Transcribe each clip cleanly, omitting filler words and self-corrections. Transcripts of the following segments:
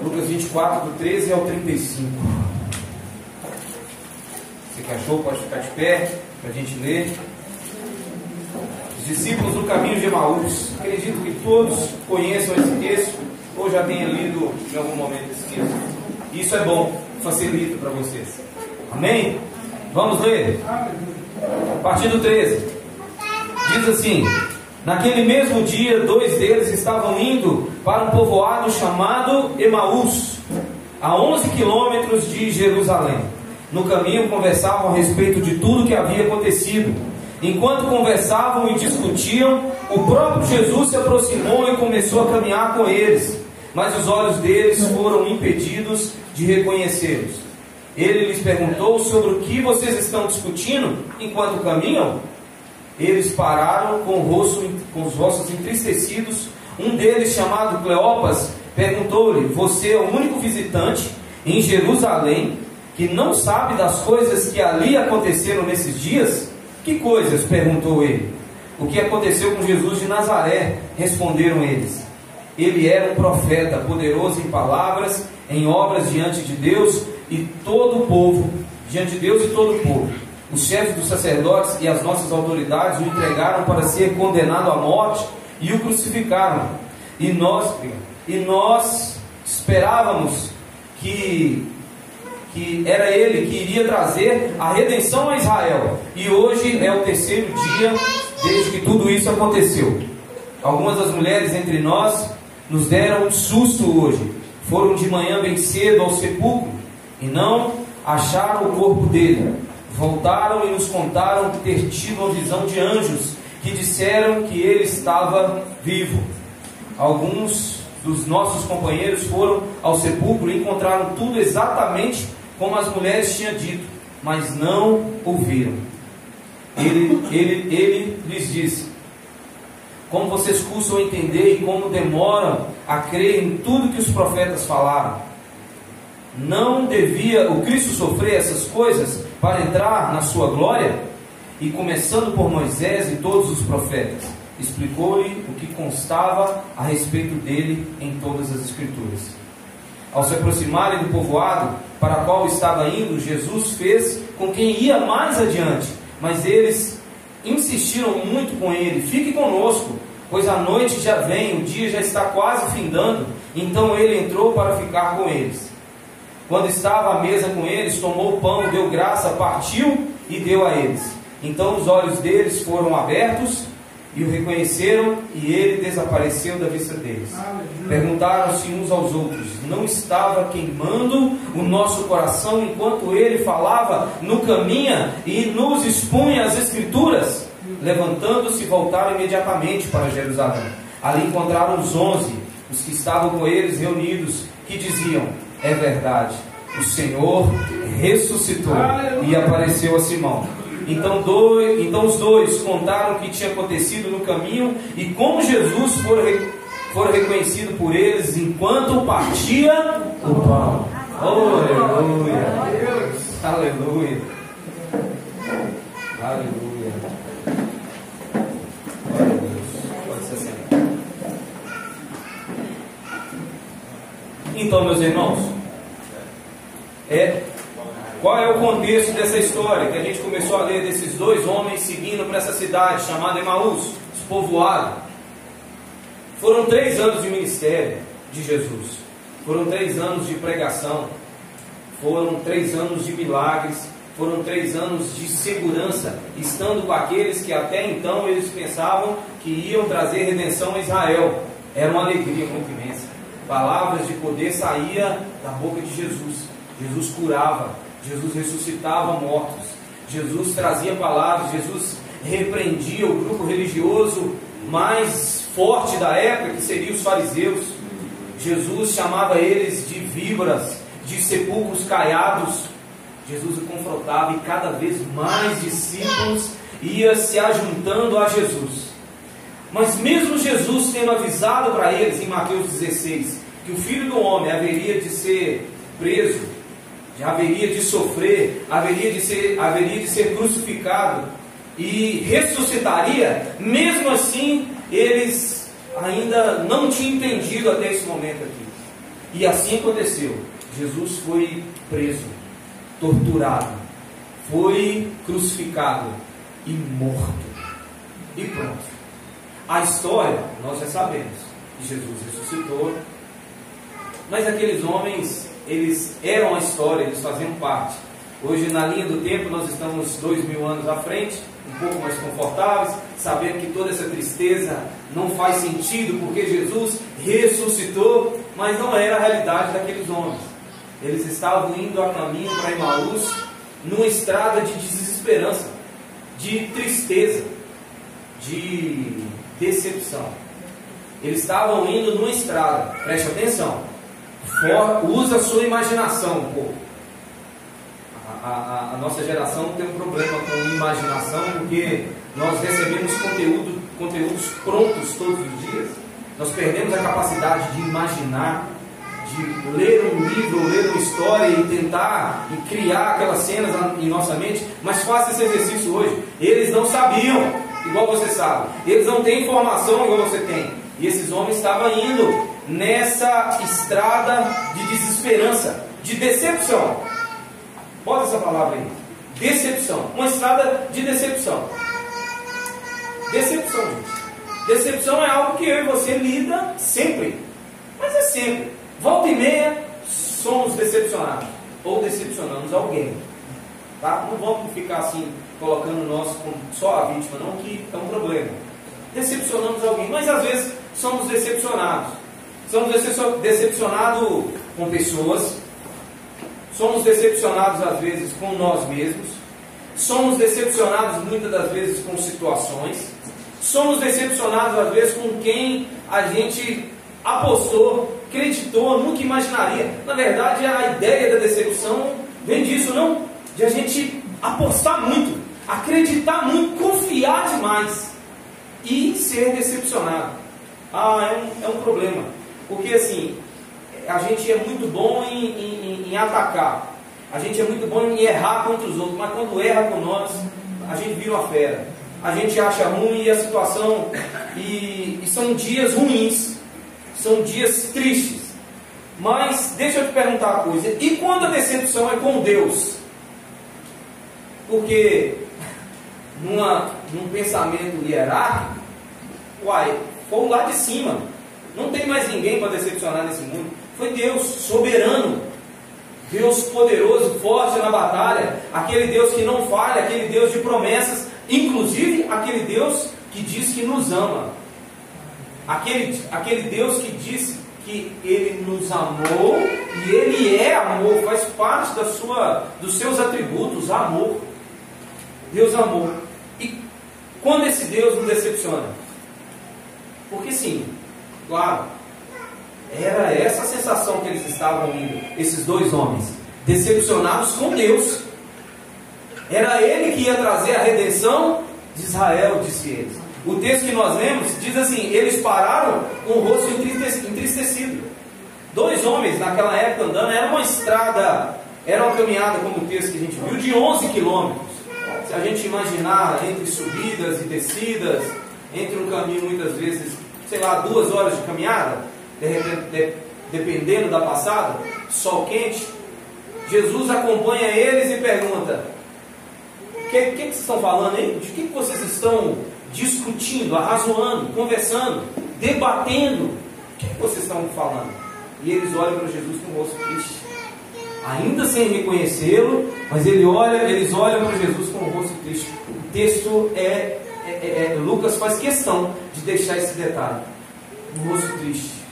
Lucas 24, do 13 ao 35. Você que achou, pode ficar de pé para a gente ler. Os discípulos no caminho de Emaús. Acredito que todos conheçam esse texto, ou já tenham lido em algum momento esse texto. Isso é bom, facilita para vocês. Amém? Vamos ler? A partir do 13. Diz assim: naquele mesmo dia, 2 deles estavam indo para um povoado chamado Emaús, a 11 quilômetros de Jerusalém. No caminho conversavam a respeito de tudo que havia acontecido. Enquanto conversavam e discutiam, o próprio Jesus se aproximou e começou a caminhar com eles, mas os olhos deles foram impedidos de reconhecê-los. Ele lhes perguntou: sobre o que vocês estão discutindo enquanto caminham? Eles pararam com os rostos entristecidos. Um deles, chamado Cleopas, perguntou-lhe: você é o único visitante em Jerusalém que não sabe das coisas que ali aconteceram nesses dias? Que coisas? Perguntou ele. O que aconteceu com Jesus de Nazaré? Responderam eles. Ele era um profeta, poderoso em palavras, em obras diante de Deus e todo o povo. Diante de Deus e todo o povo. Os chefes dos sacerdotes e as nossas autoridades o entregaram para ser condenado à morte e o crucificaram. E nós esperávamos que era ele que iria trazer a redenção a Israel. E hoje é o 3º dia desde que tudo isso aconteceu. Algumas das mulheres entre nós nos deram um susto hoje. Foram de manhã bem cedo ao sepulcro e não acharam o corpo dele. Voltaram e nos contaram ter tido uma visão de anjos que disseram que ele estava vivo. Alguns dos nossos companheiros foram ao sepulcro e encontraram tudo exatamente como as mulheres tinham dito, mas não ouviram. Ele lhes disse: como vocês custam a entender e como demoram a crer em tudo que os profetas falaram. Não devia o Cristo sofrer essas coisas para entrar na sua glória? E começando por Moisés e todos os profetas, explicou-lhe o que constava a respeito dele em todas as Escrituras. Ao se aproximarem do povoado para o qual estava indo, Jesus fez com quem ia mais adiante, mas eles insistiram muito com ele: fique conosco, pois a noite já vem, o dia já está quase findando. Então ele entrou para ficar com eles. Quando estava à mesa com eles, tomou o pão, deu graça, partiu e deu a eles. Então os olhos deles foram abertos e o reconheceram, e ele desapareceu da vista deles. Perguntaram-se uns aos outros: não estava queimando o nosso coração enquanto ele falava no caminho e nos expunha as Escrituras? Levantando-se, voltaram imediatamente para Jerusalém. Ali encontraram os 11, os que estavam com eles reunidos, que diziam: é verdade, o Senhor ressuscitou e apareceu a Simão. Então os dois contaram o que tinha acontecido no caminho e como Jesus fora reconhecido por eles enquanto partia o pão. Aleluia! Aleluia! Aleluia! Pode ser assim. Então, meus irmãos, qual é o contexto dessa história que a gente começou a ler desses 2 homens seguindo para essa cidade chamada Emaús, despovoado? Foram 3 anos de ministério de Jesus, foram 3 anos de pregação, foram 3 anos de milagres, foram 3 anos de segurança, estando com aqueles que até então eles pensavam que iam trazer redenção a Israel. Era uma alegria muito imensa. Palavras de poder saíam da boca de Jesus. Jesus curava, Jesus ressuscitava mortos, Jesus trazia palavras, Jesus repreendia o grupo religioso mais forte da época, que seriam os fariseus. Jesus chamava eles de víboras, de sepulcros caiados. Jesus o confrontava e cada vez mais discípulos iam se ajuntando a Jesus. Mas mesmo Jesus tendo avisado para eles em Mateus 16 que o Filho do Homem haveria de ser preso, haveria de sofrer, haveria de ser crucificado e ressuscitaria, mesmo assim eles ainda não tinham entendido até esse momento aqui. E assim aconteceu. Jesus foi preso, torturado, foi crucificado e morto. E pronto. A história, nós já sabemos que Jesus ressuscitou, mas aqueles homens, eles eram a história, eles faziam parte. Hoje, na linha do tempo, nós estamos 2000 anos à frente, um pouco mais confortáveis, sabendo que toda essa tristeza não faz sentido, porque Jesus ressuscitou, mas não era a realidade daqueles homens. Eles estavam indo a caminho para Emaús, numa estrada de desesperança, de tristeza, de decepção. Eles estavam indo numa estrada, preste atenção, usa a sua imaginação um pouco. A nossa geração tem um problema com imaginação, porque nós recebemos conteúdos prontos todos os dias. Nós perdemos a capacidade de imaginar, de ler um livro, ler uma história e tentar e criar aquelas cenas em nossa mente. Mas faça esse exercício hoje. Eles não sabiam, igual você sabe. Eles não têm informação igual você tem. E esses homens estavam indo nessa estrada de desesperança, de decepção. Bota essa palavra aí. Decepção. Uma estrada de decepção. Decepção, gente. Decepção é algo que eu e você lida sempre. Mas é sempre. Volta e meia, somos decepcionados. Ou decepcionamos alguém. Tá? Não vamos ficar assim, colocando nós como só a vítima, não, que é um problema. Decepcionamos alguém. Mas às vezes somos decepcionados. Somos decepcionados com pessoas. Somos decepcionados às vezes com nós mesmos. Somos decepcionados muitas das vezes com situações. Somos decepcionados às vezes com quem a gente apostou, acreditou, nunca imaginaria. Na verdade, a ideia da decepção vem disso, não? De a gente apostar muito, acreditar muito, confiar demais e ser decepcionado. É um problema. Porque assim, a gente é muito bom em atacar, a gente é muito bom em errar contra os outros, mas quando erra com nós, a gente vira uma fera, a gente acha ruim a situação, e são dias ruins, são dias tristes. Mas deixa eu te perguntar uma coisa, e quando a decepção é com Deus? Porque num pensamento hierárquico, foi lá de cima, não tem mais ninguém para decepcionar nesse mundo. Foi Deus soberano, Deus poderoso, forte na batalha, aquele Deus que não falha, aquele Deus de promessas, inclusive aquele Deus que diz que nos ama, aquele Deus que diz que Ele nos amou, e Ele é amor, faz parte dos seus atributos, amor. Deus amou. E quando esse Deus nos decepciona? Porque sim, claro, era essa a sensação que eles estavam indo, esses dois homens, decepcionados com Deus. Era Ele que ia trazer a redenção de Israel, disse eles. O texto que nós lemos diz assim: eles pararam com o rosto entristecido. Dois homens naquela época andando, era uma estrada, era uma caminhada, como o texto que a gente viu, de 11 quilômetros. Se a gente imaginar entre subidas e descidas, entre um caminho muitas vezes, 2 horas de caminhada, dependendo da passada, sol quente, Jesus acompanha eles e pergunta: o que vocês estão falando aí? De que vocês estão discutindo, arrazoando, conversando, debatendo? O que vocês estão falando? E eles olham para Jesus com o rosto triste, ainda sem reconhecê-lo, mas eles olham para Jesus com o rosto triste. O texto Lucas faz questão de deixar esse detalhe, o rosto triste.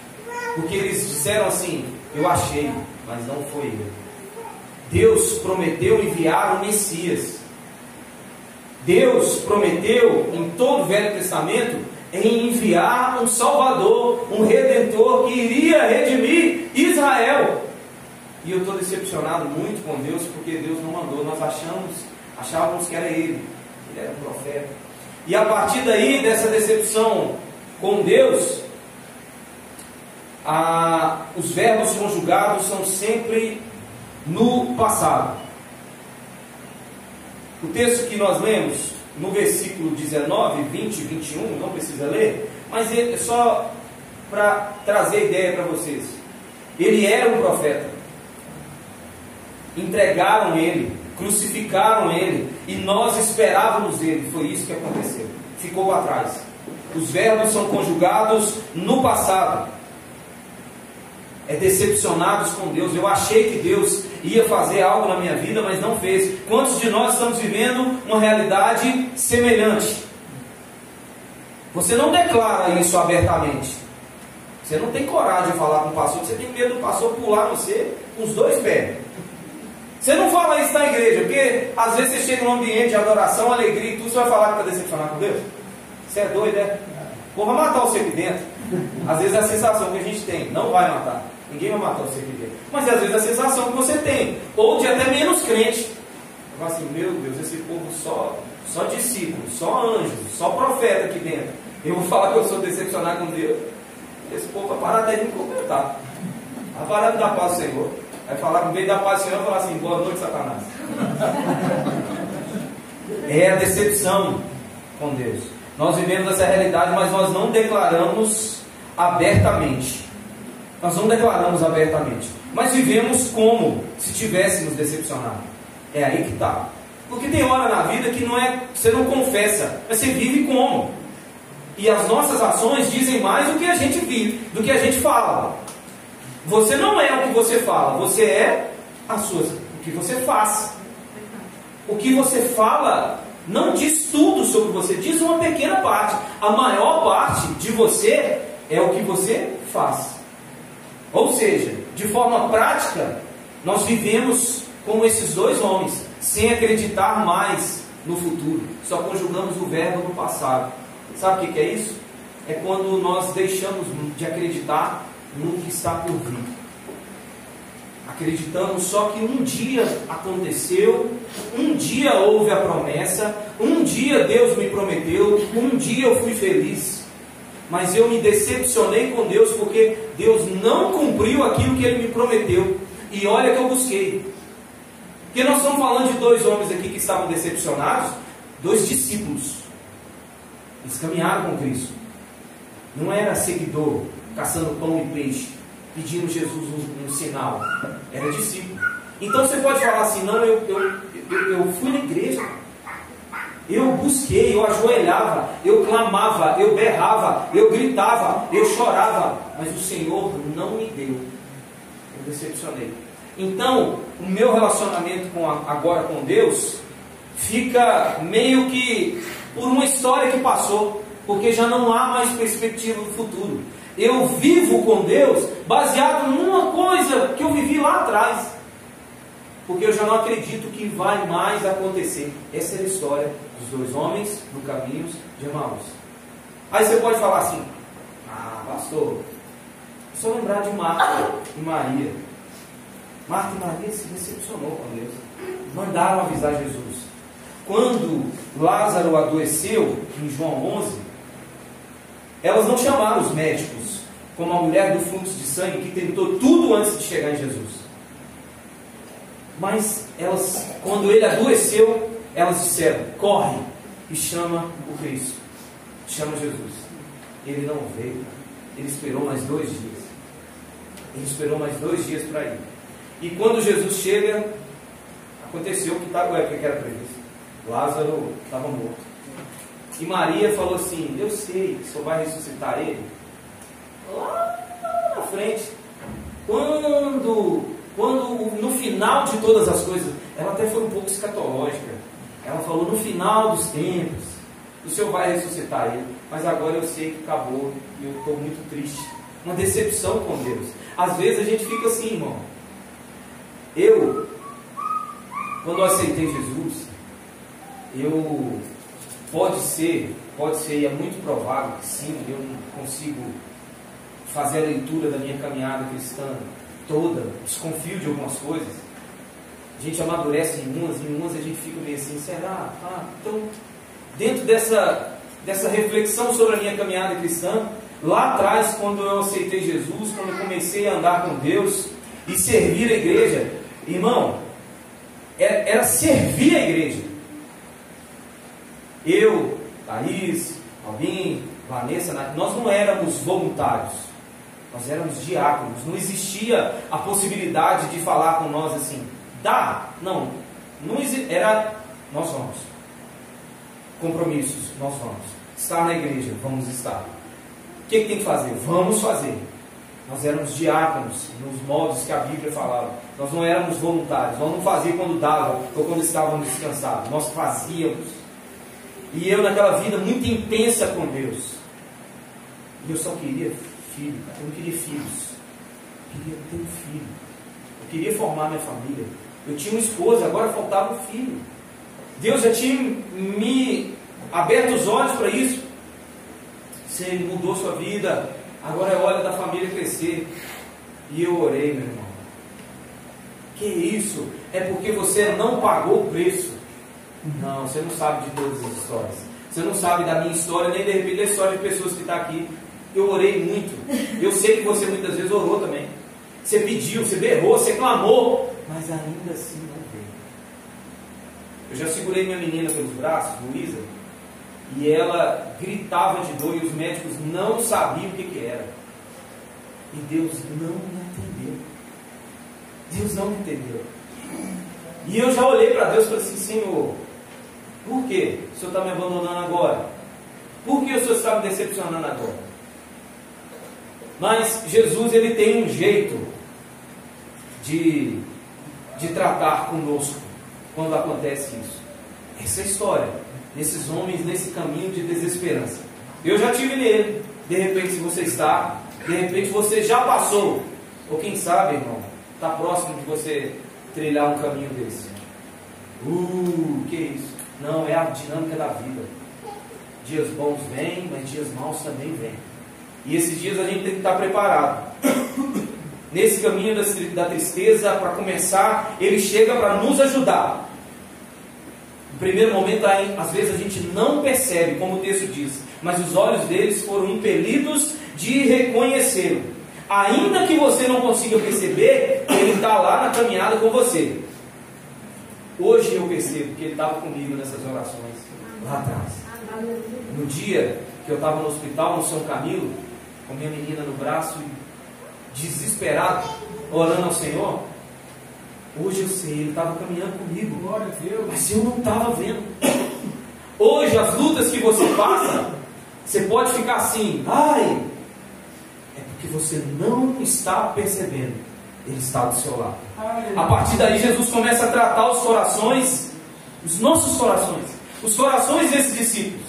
Porque eles disseram assim: eu achei, mas não foi ele. Deus prometeu enviar o Messias. Deus prometeu em todo o Velho Testamento em enviar um Salvador, um Redentor que iria redimir Israel. E eu estou decepcionado muito com Deus, porque Deus não mandou. Nós achávamos que era Ele era um profeta. E a partir daí, dessa decepção com Deus, os verbos conjugados são sempre no passado. O texto que nós lemos no versículo 19, 20 e 21, não precisa ler, mas é só para trazer ideia para vocês. Ele era um profeta. Entregaram ele, crucificaram ele, e nós esperávamos ele. Foi isso que aconteceu. Ficou para trás. Os verbos são conjugados no passado. É decepcionados com Deus. Eu achei que Deus ia fazer algo na minha vida, mas não fez. Quantos de nós estamos vivendo uma realidade semelhante? Você não declara isso abertamente. Você não tem coragem de falar com o pastor, você tem medo do pastor pular você com os dois pés. Você não fala isso na igreja, porque às vezes você chega num ambiente de adoração, alegria e tudo, você vai falar que está decepcionado com Deus? Você é doido, é? Pô, vai matar você aqui dentro. Às vezes é a sensação que a gente tem, não vai matar. Ninguém vai matar você aqui dentro. Mas às vezes é a sensação que você tem, ou de até menos crente. Fala assim, meu Deus, esse povo só discípulo, só anjo, só profeta aqui dentro. Eu vou falar que eu sou decepcionado com Deus. Esse povo vai parar até de me comentar. Vai parar de dar paz ao Senhor. Vai falar, no meio da paz do Senhor, vai falar assim, boa noite, Satanás. É a decepção com Deus. Nós vivemos essa realidade, mas nós não declaramos abertamente. Nós não declaramos abertamente. Mas vivemos como se tivéssemos decepcionado. É aí que está. Porque tem hora na vida que não é, você não confessa, mas você vive como? E as nossas ações dizem mais do que a gente vive, do que a gente fala. Você não é o que você fala, você é o que você faz. O que você fala não diz tudo sobre você, diz uma pequena parte. A maior parte de você é o que você faz. Ou seja, de forma prática, nós vivemos como esses dois homens, sem acreditar mais no futuro. Só conjugamos o verbo no passado. Sabe o que é isso? É quando nós deixamos de acreditar no que está por vir. Acreditamos só que um dia aconteceu, um dia houve a promessa, um dia Deus me prometeu, um dia eu fui feliz. Mas eu me decepcionei com Deus porque Deus não cumpriu aquilo que Ele me prometeu. E olha que eu busquei. Porque nós estamos falando de dois homens aqui que estavam decepcionados, dois discípulos. Eles caminharam com Cristo. Não era seguidor, caçando pão e peixe, pedindo Jesus um sinal. Era discípulo. Então você pode falar assim, não, eu fui na igreja. Eu busquei, eu ajoelhava, eu clamava, eu berrava, eu gritava, eu chorava. Mas o Senhor não me deu. Eu decepcionei. Então, o meu relacionamento agora com Deus fica meio que por uma história que passou, porque já não há mais perspectiva do futuro. Eu vivo com Deus baseado numa coisa que eu vivi lá atrás, porque eu já não acredito que vai mais acontecer. Essa é a história dos dois homens no caminho de Emaús. Aí você pode falar assim, pastor, só lembrar de Marta e Maria. Marta e Maria se decepcionou com Deus, mandaram avisar Jesus. Quando Lázaro adoeceu, em João 11, elas não chamaram os médicos, como a mulher do fluxo de sangue, que tentou tudo antes de chegar em Jesus. Mas elas, quando ele adoeceu, elas disseram, corre e chama o Cristo, chama Jesus. Ele não veio, ele esperou mais 2 dias. Ele esperou mais 2 dias para ir. E quando Jesus chega, aconteceu o que era previsto. Lázaro estava morto. E Maria falou assim, eu sei que só vai ressuscitar ele lá na frente. Quando no final de todas as coisas, ela até foi um pouco escatológica. Ela falou, no final dos tempos, o Senhor vai ressuscitar ele. Mas agora eu sei que acabou e eu estou muito triste. Uma decepção com Deus. Às vezes a gente fica assim, irmão. Quando eu aceitei Jesus, pode ser, e é muito provável que sim, eu não consigo fazer a leitura da minha caminhada cristã toda, desconfio de algumas coisas. A gente amadurece em umas a gente fica meio assim, será? Então, dentro dessa reflexão sobre a minha caminhada cristã, lá atrás, quando eu aceitei Jesus, quando eu comecei a andar com Deus e servir a igreja, irmão, era servir a igreja. Eu, Thaís, Albin, Vanessa, nós não éramos voluntários. Nós éramos diáconos. Não existia a possibilidade de falar com nós assim, dá? Não. Era, nós vamos. Compromissos, nós vamos. Estar na igreja, vamos estar. O que tem que fazer? Vamos fazer. Nós éramos diáconos nos moldes que a Bíblia falava. Nós não éramos voluntários. Nós não fazíamos quando dava ou quando estávamos descansados. Nós fazíamos. E eu naquela vida muito intensa com Deus. E eu só queria filho, cara. Eu não queria filhos. Eu queria ter um filho. Eu queria formar minha família. Eu tinha uma esposa, agora faltava um filho. Deus já tinha me aberto os olhos para isso. Você mudou sua vida, agora é hora da família crescer. E eu orei, meu irmão. Que isso? É porque você não pagou o preço. Não, você não sabe de todas as histórias. Você não sabe da minha história, nem de repente da história de pessoas que estão aqui. Eu orei muito. Eu sei que você muitas vezes orou também. Você pediu, você berrou, você clamou, mas ainda assim não veio. Eu já segurei minha menina pelos braços, Luísa, e ela gritava de dor e os médicos não sabiam o que era. E Deus não me entendeu. Deus não me entendeu. E eu já olhei para Deus e falei assim, Senhor, por que o Senhor está me abandonando agora? Por que o Senhor está me decepcionando agora? Mas Jesus, ele tem um jeito de tratar conosco quando acontece isso. Essa é a história desses homens nesse caminho de desesperança. Eu já tive nele. De repente, se você está, de repente você já passou, ou quem sabe, irmão, está próximo de você trilhar um caminho desse. Que isso? Não, é a dinâmica da vida. Dias bons vêm, mas dias maus também vêm. E esses dias a gente tem que estar preparado. Nesse caminho da tristeza, para começar, ele chega para nos ajudar. No primeiro momento, às vezes a gente não percebe, como o texto diz, mas os olhos deles foram impelidos de reconhecê-lo. Ainda que você não consiga perceber, ele está lá na caminhada com você. Hoje eu percebo que ele estava comigo nessas orações, lá atrás. No dia que eu estava no hospital, no São Camilo, com minha menina no braço, desesperado, orando ao Senhor, hoje eu sei, ele estava caminhando comigo, glória a Deus, mas eu não estava vendo. Hoje as lutas que você passa, você pode ficar assim, é porque você não está percebendo, ele está do seu lado. A partir daí Jesus começa a tratar os corações, os nossos corações, os corações desses discípulos.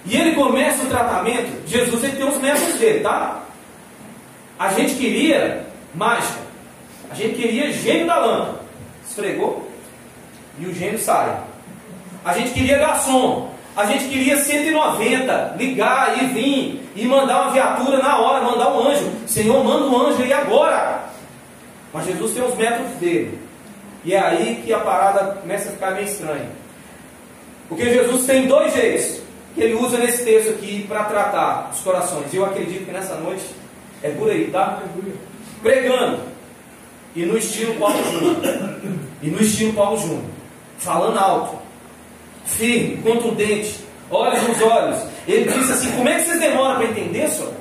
E ele começa o tratamento. Jesus, ele tem os métodos dele, tá? A gente queria mágica, a gente queria gênio da lâmpada, esfregou e o gênio sai. A gente queria garçom, a gente queria 190, ligar e vir e mandar uma viatura na hora, mandar um anjo. Senhor, manda um anjo aí agora. Mas Jesus tem os métodos dele. E é aí que a parada começa a ficar meio estranha. Porque Jesus tem dois jeitos que ele usa nesse texto aqui para tratar os corações. E eu acredito que nessa noite é por aí, tá? Pregando. E no estilo Paulo Júnior. Falando alto. Firme, contundente. Olhos nos olhos. Ele diz assim, como é que vocês demoram para entender, senhor?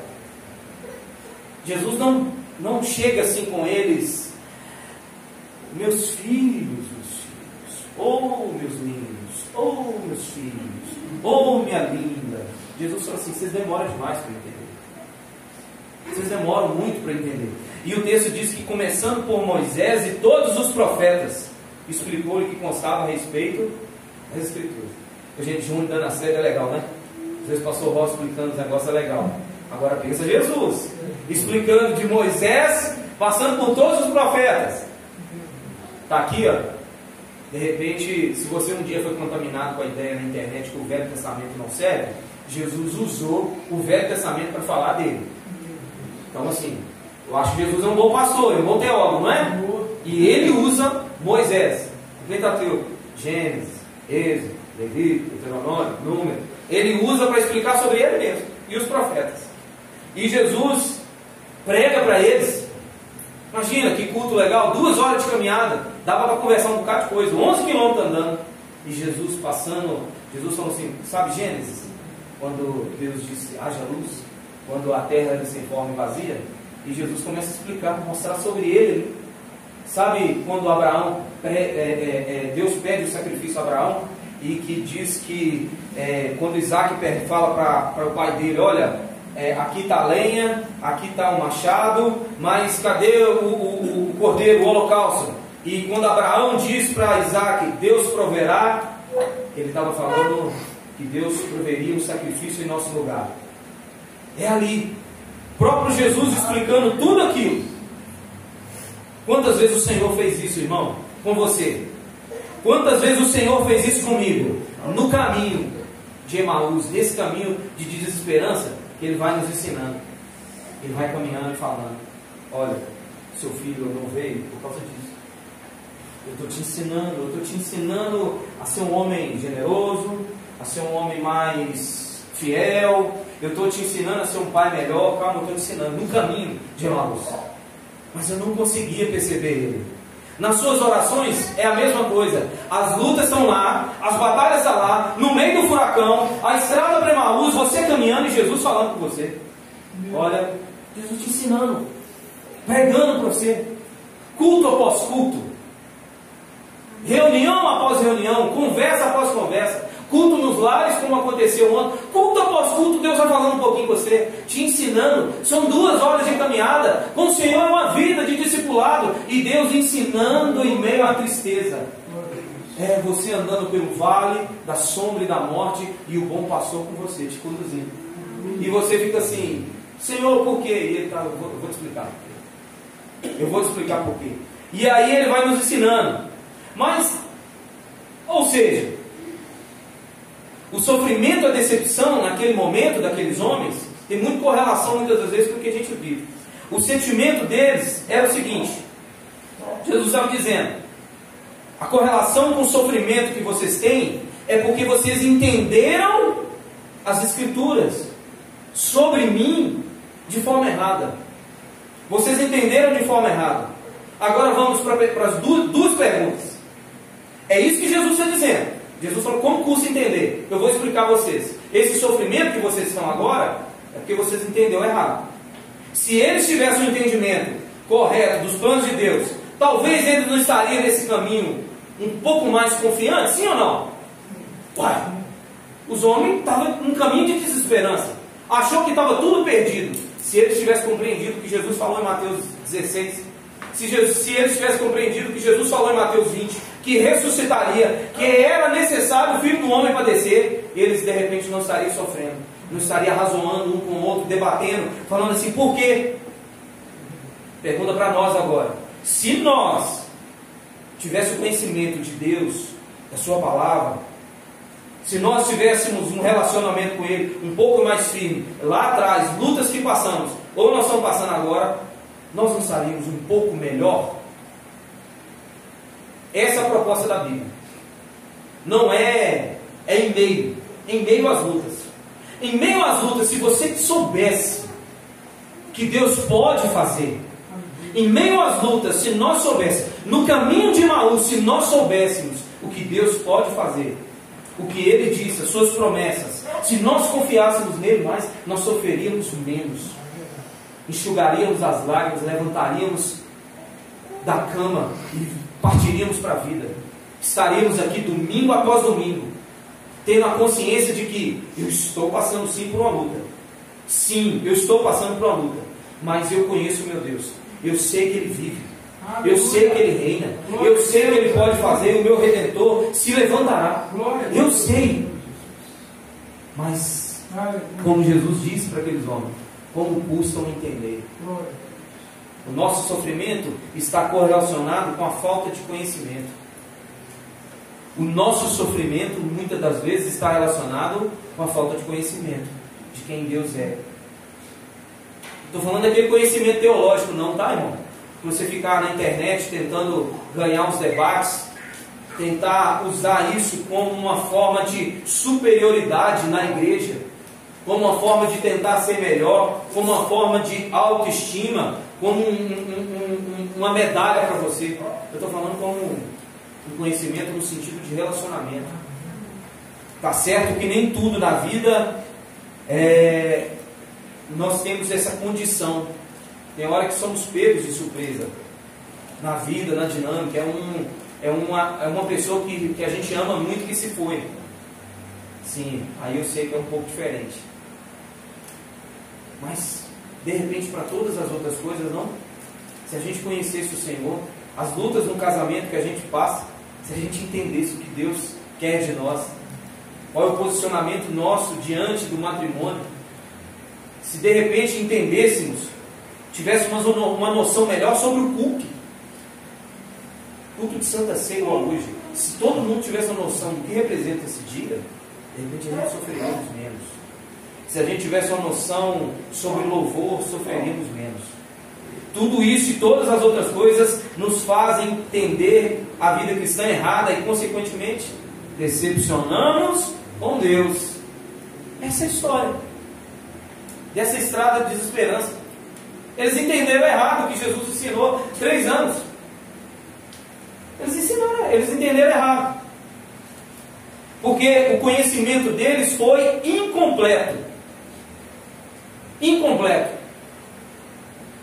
Jesus não chega assim com eles. Meus filhos, meus lindos, meus filhos. Minha linda. Jesus falou assim, vocês demoram demais para entender. Vocês demoram muito para entender. E o texto diz que começando por Moisés e todos os profetas, explicou-lhe que constava a respeito das Escrituras. A gente junto dando a série é legal, né? Às vezes o pastor Ross explicando os negócios é legal. Agora pensa Jesus, explicando de Moisés, passando por todos os profetas. Está aqui, ó. De repente, se você um dia foi contaminado com a ideia na internet que o Velho Testamento não serve, Jesus usou o Velho Testamento para falar dele. Então assim, eu acho que Jesus é um bom pastor, é um bom teólogo, não é? E ele usa Moisés, o Pentateuco, Gênesis, Êxodo, Levítico, Deuteronômio, Número. Ele usa para explicar sobre ele mesmo e os profetas. E Jesus prega para eles. Imagina que culto legal, 2 horas de caminhada, dava para conversar um bocado de coisa, 11 quilômetros andando, e Jesus falou assim, sabe Gênesis? Quando Deus disse, haja luz, quando a terra era sem forma e vazia, e Jesus começa a explicar, mostrar sobre ele. Sabe quando Abraão, Deus pede o sacrifício a Abraão, e que diz que quando Isaac fala para o pai dele, olha, aqui está a lenha, aqui está o machado, mas cadê o cordeiro, o holocausto? E quando Abraão diz para Isaac, Deus proverá, ele estava falando que Deus proveria um sacrifício em nosso lugar. É ali, próprio Jesus explicando tudo aquilo. Quantas vezes o Senhor fez isso, irmão, com você? Quantas vezes o Senhor fez isso comigo? No caminho de Emaús, nesse caminho de desesperança, Ele vai nos ensinando. Ele vai caminhando e falando, olha, seu filho não veio por causa disso. Eu estou te ensinando a ser um homem generoso, a ser um homem mais fiel. Eu estou te ensinando a ser um pai melhor. Calma, eu estou te ensinando no caminho de Emaús. Mas eu não conseguia perceber ele. Nas suas orações é a mesma coisa. As lutas estão lá, as batalhas estão lá, no meio do furacão, a estrada para Emaús, você caminhando e Jesus falando com você. Olha, Jesus te ensinando, pregando para você, culto após culto, reunião após reunião, conversa após conversa, culto nos lares, como aconteceu ontem, culto após culto, Deus vai falando um pouquinho com você, te ensinando. São 2 horas de caminhada com o Senhor, uma vida de discipulado, e Deus ensinando em meio à tristeza. Você andando pelo vale da sombra e da morte, e o bom pastor com você, te conduzindo. E você fica assim, Senhor, por quê? E ele eu vou te explicar. Eu vou te explicar por quê. E aí ele vai nos ensinando. Mas, ou seja, o sofrimento e a decepção naquele momento daqueles homens tem muita correlação muitas das vezes com o que a gente vive. O sentimento deles era o seguinte: Jesus estava dizendo, a correlação com o sofrimento que vocês têm é porque vocês entenderam as Escrituras sobre mim de forma errada. Vocês entenderam de forma errada. Agora vamos para as duas perguntas. É isso que Jesus está dizendo. Jesus falou, como custa entender? Eu vou explicar a vocês. Esse sofrimento que vocês estão agora é porque vocês entenderam errado. Se eles tivessem um entendimento correto dos planos de Deus, talvez eles não estariam nesse caminho um pouco mais confiantes, sim ou não? Ué, os homens estavam num caminho de desesperança, achou que estava tudo perdido. Se eles tivessem compreendido o que Jesus falou em Mateus 16, se eles tivessem compreendido o que Jesus falou em Mateus 20, que ressuscitaria, que era necessário o Filho do Homem padecer, eles de repente não estariam sofrendo, não estariam razoando um com o outro, debatendo, falando assim, por quê? Pergunta para nós agora, se nós tivéssemos o conhecimento de Deus, da sua palavra, se nós tivéssemos um relacionamento com Ele um pouco mais firme, lá atrás, lutas que passamos, ou nós estamos passando agora, nós não estaríamos um pouco melhor? Essa é a proposta da Bíblia. Não é em meio às lutas. Em meio às lutas, se você soubesse que Deus pode fazer, em meio às lutas, se nós soubéssemos, no caminho de Emaús, se nós soubéssemos o que Deus pode fazer, o que Ele disse, as suas promessas, se nós confiássemos nele mais, nós sofreríamos menos, enxugaríamos as lágrimas, levantaríamos da cama e partiríamos para a vida. Estaríamos aqui domingo após domingo, tendo a consciência de que eu estou passando sim por uma luta. Sim, eu estou passando por uma luta, mas eu conheço o meu Deus. Eu sei que Ele vive, eu sei que Ele reina, eu sei que Ele pode fazer. O meu Redentor se levantará, eu sei. Mas como Jesus disse para aqueles homens, como custam entender. O nosso sofrimento está correlacionado com a falta de conhecimento. O nosso sofrimento muitas das vezes está relacionado com a falta de conhecimento de quem Deus é. Estou falando daquele conhecimento teológico não, tá, irmão? Você ficar na internet tentando ganhar uns debates, tentar usar isso como uma forma de superioridade na igreja, como uma forma de tentar ser melhor, como uma forma de autoestima, como uma medalha para você. Eu estou falando como um conhecimento no sentido de relacionamento. Tá certo que nem tudo na vida nós temos essa condição. Tem hora que somos pegos de surpresa na vida, na dinâmica. É uma pessoa que a gente ama muito que se foi. Sim, aí eu sei que é um pouco diferente. Mas, de repente, para todas as outras coisas, não? Se a gente conhecesse o Senhor, as lutas no casamento que a gente passa, se a gente entendesse o que Deus quer de nós, qual é o posicionamento nosso diante do matrimônio, se de repente entendêssemos, tivéssemos uma noção melhor sobre o culto de Santa Ceia igual hoje, se todo mundo tivesse uma noção do que representa esse dia, de repente a gente sofreríamos menos. Se a gente tivesse uma noção sobre louvor, sofreríamos menos. Tudo isso e todas as outras coisas nos fazem entender a vida cristã errada e, consequentemente, decepcionamos com Deus. Essa é a história dessa estrada de desesperança. Eles entenderam errado o que Jesus ensinou 3 anos. Eles entenderam errado. Porque o conhecimento deles foi incompleto. Incompleto.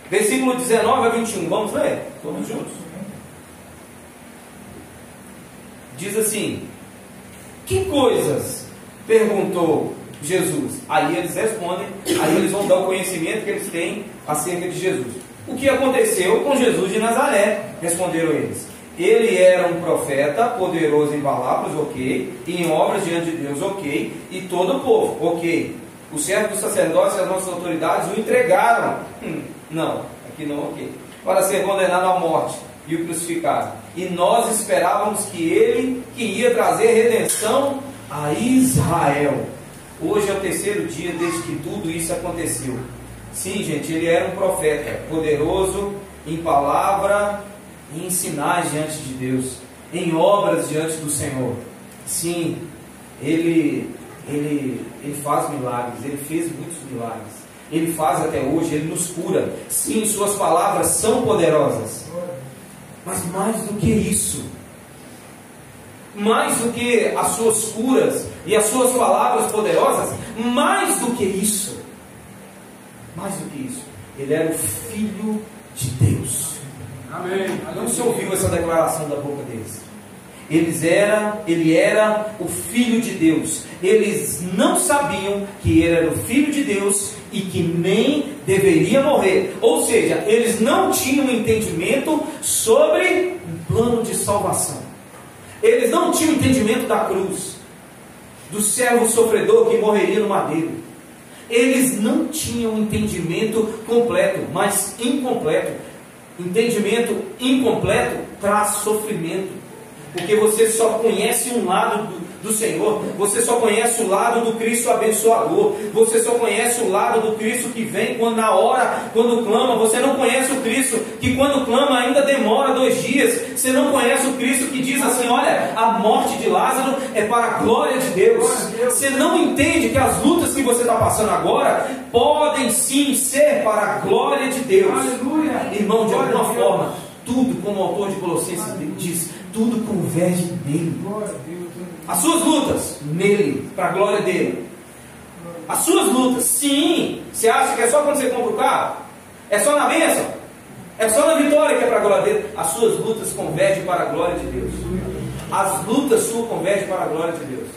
Versículo 19 a 21. Vamos ler? Todos juntos. Diz assim: que coisas? Perguntou Jesus. Aí eles respondem, aí eles vão dar o conhecimento que eles têm acerca de Jesus. O que aconteceu com Jesus de Nazaré? Responderam eles. Ele era um profeta, poderoso em palavras, ok, e em obras diante de Deus, ok, e todo o povo, ok. Os servos dos sacerdotes e as nossas autoridades o entregaram. Não, aqui não, ok. Para ser condenado à morte, e o crucificaram. E nós esperávamos que ele ia trazer redenção a Israel. Hoje é o 3º dia desde que tudo isso aconteceu. Sim, gente, ele era um profeta, poderoso em palavra e em sinais diante de Deus, em obras diante do Senhor. Sim, ele faz milagres, ele fez muitos milagres, ele faz até hoje, ele nos cura. Sim, suas palavras são poderosas, mas mais do que isso, mais do que as suas curas e as suas palavras poderosas, mais do que isso, ele era o Filho de Deus. Amém. Não se ouviu essa declaração da boca deles. Ele era o Filho de Deus. Eles não sabiam que ele era o Filho de Deus e que nem deveria morrer. Ou seja, eles não tinham entendimento sobre um plano de salvação. Eles não tinham entendimento da cruz, do servo sofredor que morreria no madeiro. Eles não tinham entendimento completo, mas incompleto. Entendimento incompleto traz sofrimento, porque você só conhece um lado do Senhor, você só conhece o lado do Cristo abençoador, você só conhece o lado do Cristo que vem quando clama. Você não conhece o Cristo que quando clama ainda demora 2 dias. Você não conhece o Cristo que diz assim: olha, a morte de Lázaro é para a glória de Deus. Você não entende que as lutas que você está passando agora podem sim ser para a glória de Deus. Aleluia. Irmão, de alguma forma, tudo, como o autor de Colossenses diz, tudo converge nele. As suas lutas, nele, para a glória dele. As suas lutas, sim. Você acha que é só quando você compra o carro? É só na bênção? É só na vitória que é para a glória dele? As suas lutas convergem para a glória de Deus. As lutas suas convergem para a glória de Deus.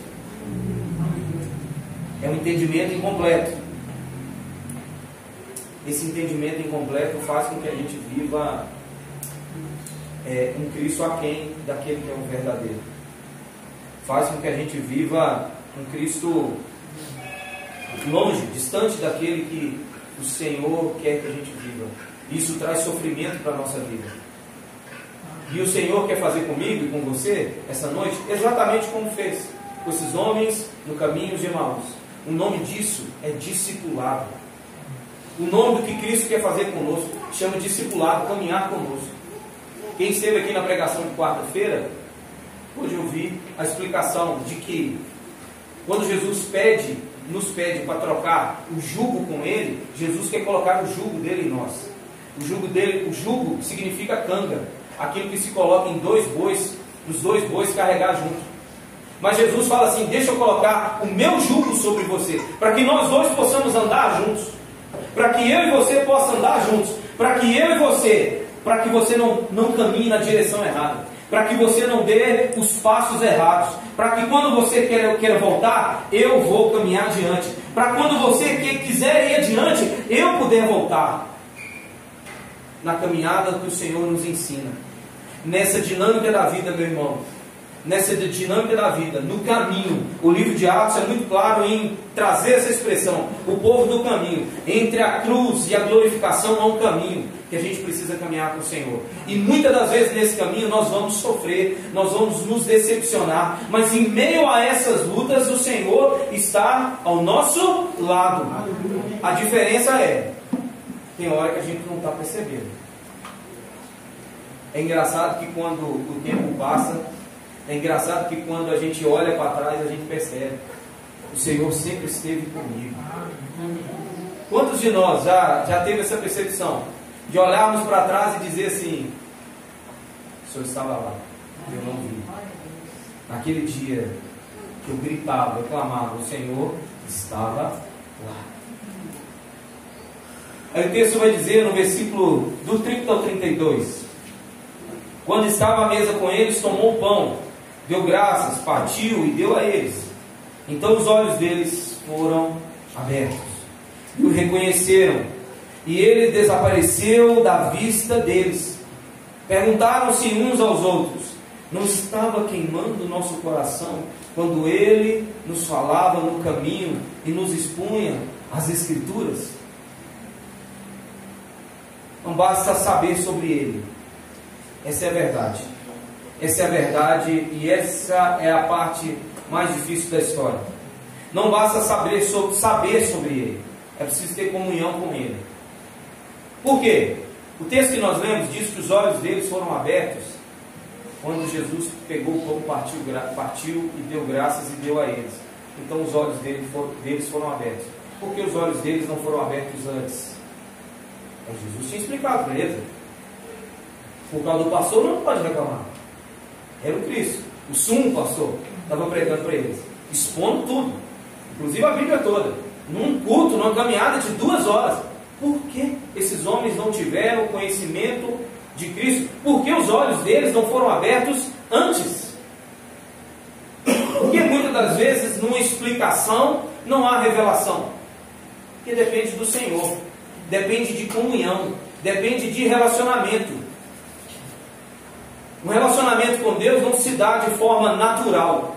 É um entendimento incompleto. Esse entendimento incompleto faz com que a gente viva um Cristo aquém daquele que é o verdadeiro. Faz com que a gente viva um Cristo longe, distante daquele que o Senhor quer que a gente viva. Isso traz sofrimento para a nossa vida. E o Senhor quer fazer comigo e com você essa noite exatamente como fez com esses homens no caminho de Emaús. O nome disso é discipulado. O nome do que Cristo quer fazer conosco chama discipulado, caminhar conosco. Quem esteve aqui na pregação de quarta-feira pôde ouvir a explicação de que quando Jesus nos pede para trocar o jugo com Ele, Jesus quer colocar o jugo dele em nós. O jugo significa canga, aquilo que se coloca em 2 bois, os 2 bois carregar juntos. Mas Jesus fala assim: deixa eu colocar o meu jugo sobre você, para que nós 2 possamos andar juntos. para que eu e você possam andar juntos, para que você não caminhe na direção errada, para que você não dê os passos errados, para que quando você queira voltar, eu vou caminhar adiante, para quando você quiser ir adiante, eu puder voltar, na caminhada que o Senhor nos ensina, nessa dinâmica da vida, meu irmão, nessa dinâmica da vida, no caminho. O livro de Atos é muito claro em trazer essa expressão, o povo do caminho. Entre a cruz e a glorificação há um caminho que a gente precisa caminhar com o Senhor. E muitas das vezes nesse caminho nós vamos sofrer, nós vamos nos decepcionar, mas em meio a essas lutas o Senhor está ao nosso lado. A diferença é, tem hora que a gente não está percebendo. É engraçado que quando o tempo passa, é engraçado que quando a gente olha para trás, a gente percebe, o Senhor sempre esteve comigo. Quantos de nós já teve essa percepção de olharmos para trás e dizer assim: o Senhor estava lá, eu não vi. Naquele dia que eu gritava, eu clamava, o Senhor estava lá. Aí o texto vai dizer no versículo do 30 ao 32: quando estava à mesa com eles, tomou o pão, deu graças, partiu e deu a eles. Então os olhos deles foram abertos e o reconheceram, e ele desapareceu da vista deles. Perguntaram-se uns aos outros: não estava queimando o nosso coração quando ele nos falava no caminho e nos expunha as Escrituras? Não basta saber sobre ele. Essa é a verdade. Essa é a verdade e essa é a parte mais difícil da história. Não basta saber sobre ele. É preciso ter comunhão com ele. Por quê? O texto que nós lemos diz que os olhos deles foram abertos quando Jesus pegou o pão, partiu e deu graças e deu a eles. Então os olhos deles foram abertos. Por que os olhos deles não foram abertos antes? Jesus tinha explicado para eles. Por causa do pastor não pode reclamar. Era o Cristo, o sumo pastor, estava pregando para eles, expondo tudo, inclusive a Bíblia toda, num culto, numa caminhada de 2 horas. Por que esses homens não tiveram conhecimento de Cristo? Por que os olhos deles não foram abertos antes? Porque muitas das vezes, numa explicação, não há revelação. Porque depende do Senhor, depende de comunhão, depende de relacionamento. Um relacionamento com Deus não se dá de forma natural.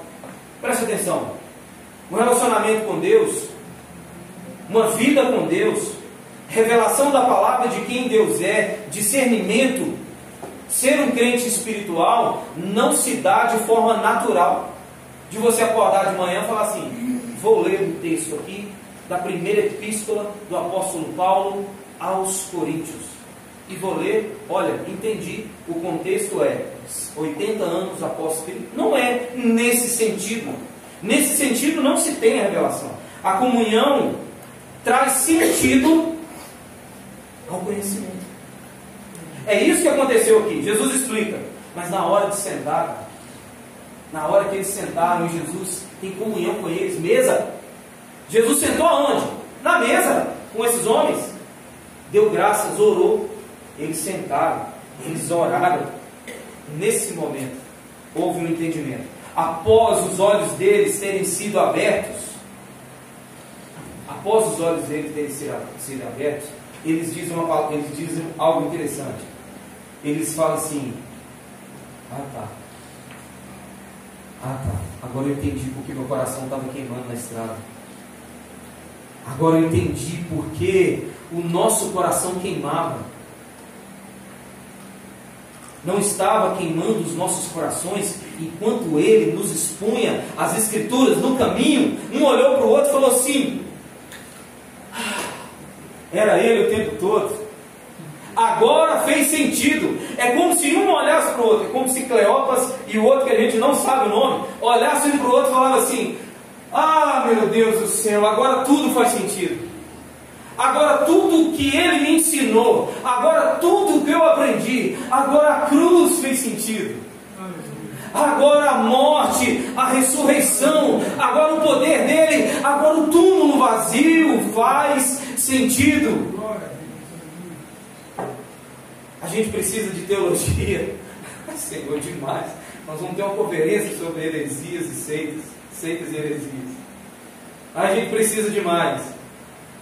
Preste atenção. Um relacionamento com Deus, uma vida com Deus, revelação da palavra de quem Deus é, discernimento, ser um crente espiritual, não se dá de forma natural. De você acordar de manhã e falar assim: vou ler um texto aqui da primeira epístola do apóstolo Paulo aos Coríntios. E vou ler, olha, entendi, o contexto é 80 anos após Cristo. Não é nesse sentido. Nesse sentido não se tem a revelação. A comunhão traz sentido ao conhecimento. É isso que aconteceu aqui. Jesus explica. Mas na hora de sentar, na hora que eles sentaram, Jesus tem comunhão com eles, mesa. Jesus sentou aonde? Na mesa, com esses homens. Deu graças, orou. Eles sentaram, eles oraram. Nesse momento, houve um entendimento. Após os olhos deles terem sido abertos, eles dizem algo interessante. Eles falam assim: ah tá, agora eu entendi porque meu coração estava queimando na estrada. Agora eu entendi porque o nosso coração queimava. Não estava queimando os nossos corações enquanto ele nos expunha as Escrituras no caminho. Um olhou para o outro e falou assim: era ele o tempo todo. Agora fez sentido. É como se um olhasse para o outro, é como se Cleopas e o outro, que a gente não sabe o nome, olhassem um para o outro e falavam assim: ah, meu Deus do céu, agora tudo faz sentido. Agora tudo que ele me ensinou, agora tudo que eu aprendi, agora a cruz fez sentido. Agora a morte, a ressurreição, agora o poder dele, agora o túmulo vazio faz sentido. A gente precisa de teologia. Senhor, demais. Nós vamos ter uma conferência sobre heresias e seitas e heresias. A gente precisa de mais.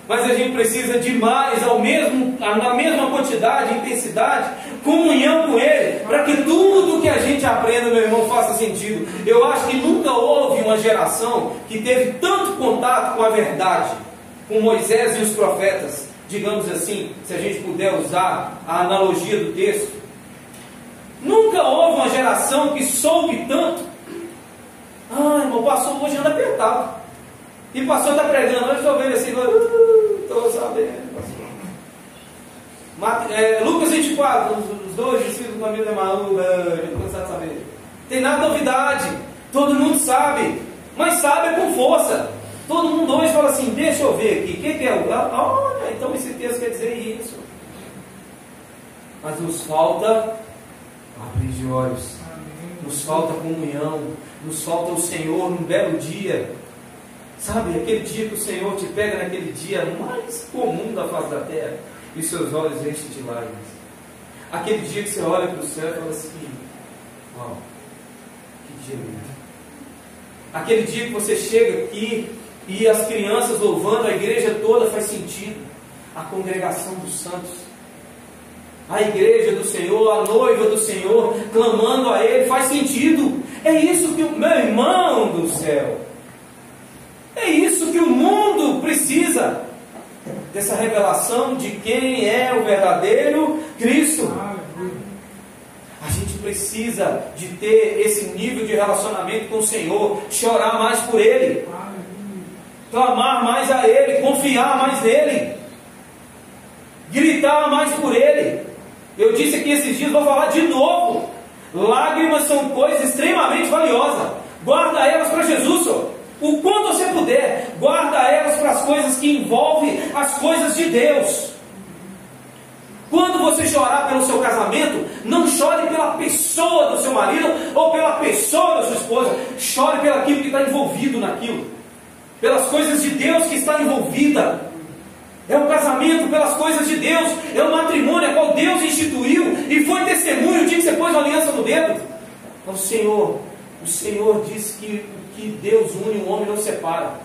Mas a gente precisa de mais, na mesma quantidade, intensidade, comunhão com Ele, para que tudo que a gente aprenda, meu irmão, faça sentido. Eu acho que nunca houve uma geração que teve tanto contato com a verdade, com Moisés e os profetas, digamos assim, se a gente puder usar a analogia do texto. Nunca houve uma geração que soube tanto. Irmão, o pastor hoje anda apertado. E o pastor está pregando, eu estou vendo assim, estou sabendo, pastor. Lucas 24, os dois discípulos do caminho de Emaús, eu estou cansado de saber. Tem nada de novidade, todo mundo sabe, mas sabe com força. Todo mundo hoje fala assim, deixa eu ver aqui, o que é o... Olha, então esse texto quer dizer isso. Mas nos falta abrir de olhos, nos falta comunhão, nos falta o Senhor num belo dia. Sabe, aquele dia que o Senhor te pega naquele dia mais comum da face da terra e seus olhos enchem de lágrimas. Aquele dia que você olha para o céu e fala assim, que dia lindo. Aquele dia que você chega aqui e as crianças louvando, a igreja toda faz sentido. A congregação dos santos, a igreja do Senhor, a noiva do Senhor, clamando a Ele, faz sentido. É isso que o meu irmão do céu, é isso que o mundo precisa, dessa revelação de quem é o verdadeiro Cristo. A gente precisa de ter esse nível de relacionamento com o Senhor, chorar mais por Ele, clamar mais a Ele, confiar mais nele, gritar mais por Ele. Eu disse aqui esses dias, vou falar de novo, lágrimas são coisa extremamente valiosa. Guarda elas para Jesus, Senhor. O quanto você puder, guarda elas para as coisas que envolvem as coisas de Deus. Quando você chorar pelo seu casamento, não chore pela pessoa do seu marido ou pela pessoa da sua esposa. Chore pelo aquilo que está envolvido naquilo, pelas coisas de Deus que está envolvida. É o casamento pelas coisas de Deus, é o matrimônio a qual Deus instituiu e foi testemunho o dia que você pôs a aliança no dedo. O Senhor diz que Deus une, o homem não separa.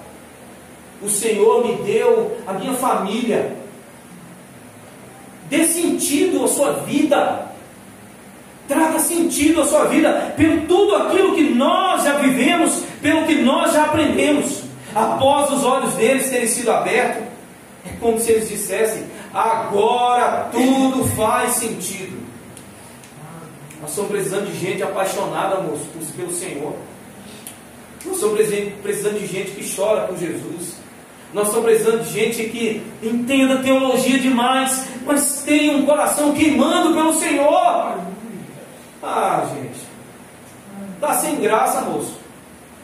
O Senhor me deu a minha família. Dê sentido à sua vida. Traga sentido à sua vida pelo tudo aquilo que nós já vivemos, pelo que nós já aprendemos. Após os olhos deles terem sido abertos, é como se eles dissessem: agora tudo faz sentido. Nós estamos precisando de gente apaixonada, moço, pelo Senhor. Nós estamos precisando de gente que chora por Jesus. Nós estamos precisando de gente que entenda teologia demais, mas tenha um coração queimando pelo Senhor. Gente, está sem graça, moço.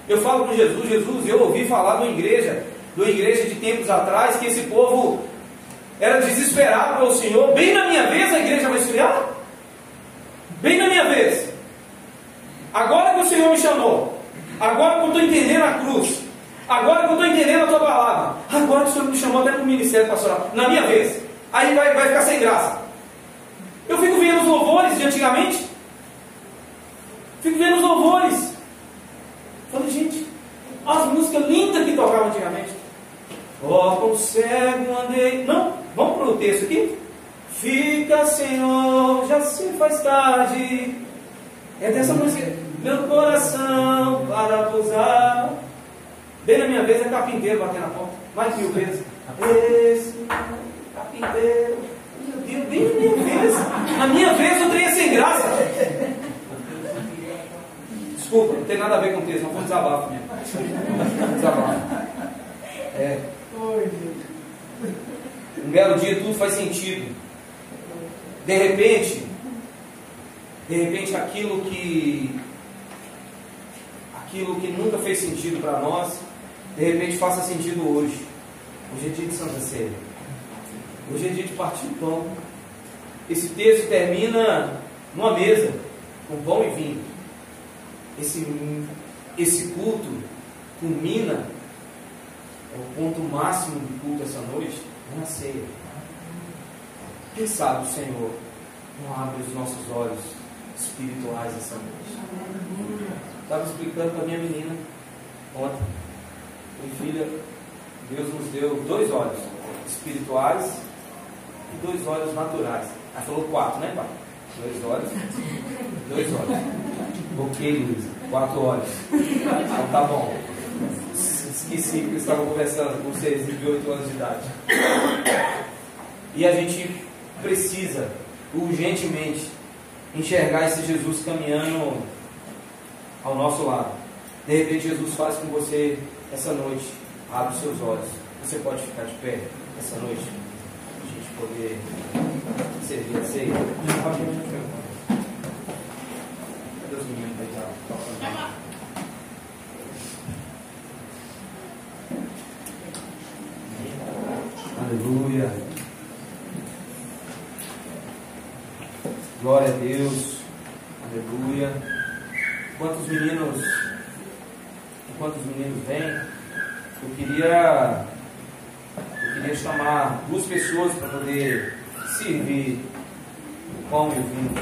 Eu falo com Jesus, eu ouvi falar de uma igreja de tempos atrás, que esse povo era desesperado pelo Senhor. Bem na minha vez a igreja vai esfriar? Bem na minha vez. Agora que o Senhor me chamou, agora que eu estou entendendo a cruz, agora que eu estou entendendo a tua palavra, agora que o Senhor me chamou até para o ministério pastoral, na minha vez, aí vai ficar sem graça. Eu fico vendo os louvores de antigamente, fico vendo os louvores, falei, gente, as músicas lindas que tocavam antigamente. Com cego andei. Não, vamos para o texto aqui. Fica, Senhor, já se faz tarde. É dessa música. Meu coração para pousar. Bem na minha vez é carpinteiro bater na porta. Mais de 1000 vezes. Esse carpinteiro. Meu Deus, bem na minha vez. Na minha vez eu tenho sem graça. Desculpa, não tem nada a ver com o texto, não foi um desabafo mesmo. Desabafo. Um belo dia tudo faz sentido. De repente aquilo que nunca fez sentido para nós, de repente faça sentido hoje. Hoje é dia de Santa Ceia. Hoje é dia de partir o pão. Esse texto termina numa mesa, com pão e vinho. Esse culto culmina, é o ponto máximo do culto essa noite, na ceia. Quem sabe o Senhor não abre os nossos olhos espirituais essa noite. Estava explicando para minha menina ontem. Minha filha, Deus nos deu 2 olhos espirituais e 2 olhos naturais. Ela falou 4, né, pai? 2 olhos. 2 olhos. Ok, Luísa. 4 olhos. Então tá bom. Esqueci que eu estava conversando com vocês de 8 anos de idade. E a gente precisa urgentemente enxergar esse Jesus caminhando ao nosso lado. De repente Jesus faz com você essa noite. Abre os seus olhos. Você pode ficar de pé essa noite, a gente poder servir a ceia. Cadê os meninos aí? Aleluia. Glória a Deus. Aleluia. Enquanto os meninos vêm, eu queria chamar 2 pessoas para poder servir o pão e o vinho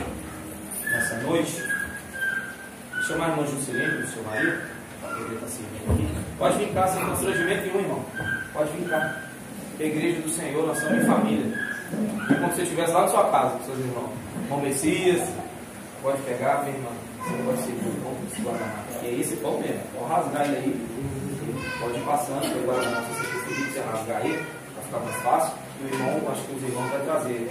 nessa noite. Vou chamar a irmã Juscelene, o seu marido, para poder estar servindo aqui. Pode vir cá, sem constrangimento nenhum, irmão. Pode vir cá. A igreja do Senhor, nós somos em família. É como se você estivesse lá na sua casa com seus irmãos. Irmão Messias, pode pegar, minha irmã. Você pode servir o pão para se guardar. E é esse pão mesmo. Pode rasgar ele aí. Pode ir passando, se você preferir, você rasgar ele, para ficar mais fácil. E o irmão, acho que os irmãos vão trazer o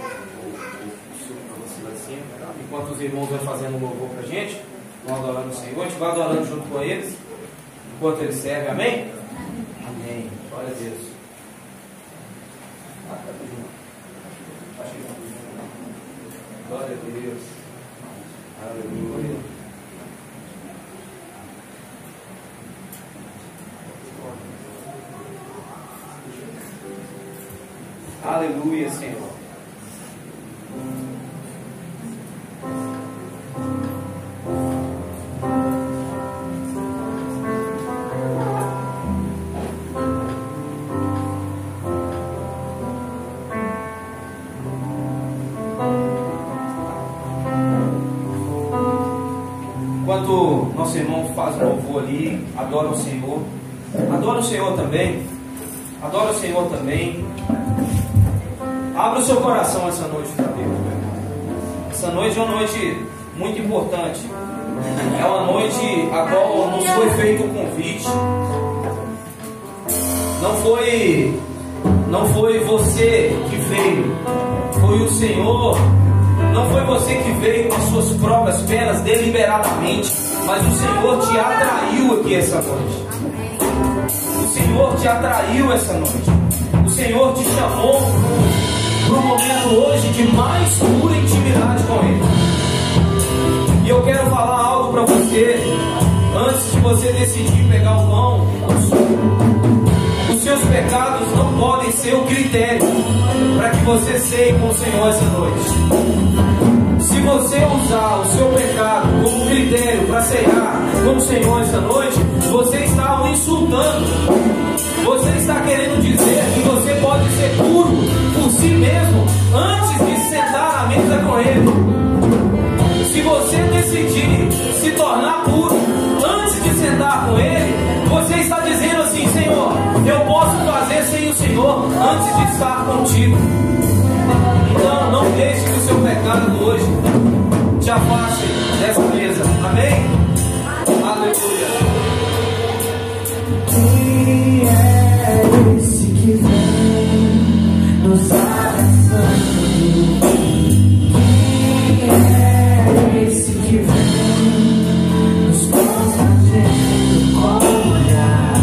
suco para você lá de cima. Enquanto os irmãos vão fazendo um louvor para a gente, vão adorando o Senhor, a gente vai adorando junto com eles, enquanto eles servem, amém? Amém. Glória a Deus. Glória a Deus. Aleluia. Aleluia, Senhor. Enquanto nosso irmão faz o louvor ali, adora o Senhor. Adora o Senhor também. Adora o Senhor também. Abra o seu coração essa noite para Deus, meu irmão. Essa noite é uma noite muito importante. É uma noite a qual nos foi feito um convite. Não foi você que veio, foi o Senhor. Não foi você que veio com as suas próprias pernas deliberadamente, mas o Senhor te atraiu aqui essa noite. O Senhor te atraiu essa noite. O Senhor te chamou para um momento hoje de mais pura intimidade com Ele. E eu quero falar algo para você antes de você decidir pegar o pão. Os seus pecados não podem ser o critério para que você ceie com o Senhor essa noite. Se você usar o seu pecado como critério para ceiar com o Senhor essa noite, você está o insultando. Você está querendo dizer que você pode ser puro por si mesmo antes de sentar à mesa com Ele. Se você decidir se tornar puro antes de sentar com Ele, você está dizendo assim: Senhor, eu posso fazer sem o Senhor antes de estar contigo. Então não deixe que o seu pecado hoje te afaste dessa mesa. Amém? Aleluia. Quem é esse que vem nos abraçando? Quem é esse que vem nos constrangendo com o olhar?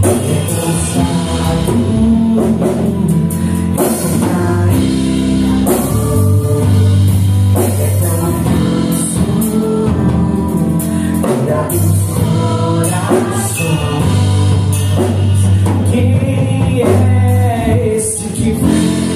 É cansado, isso cai, é tão manso, cuida dos corações. Quem é esse que vem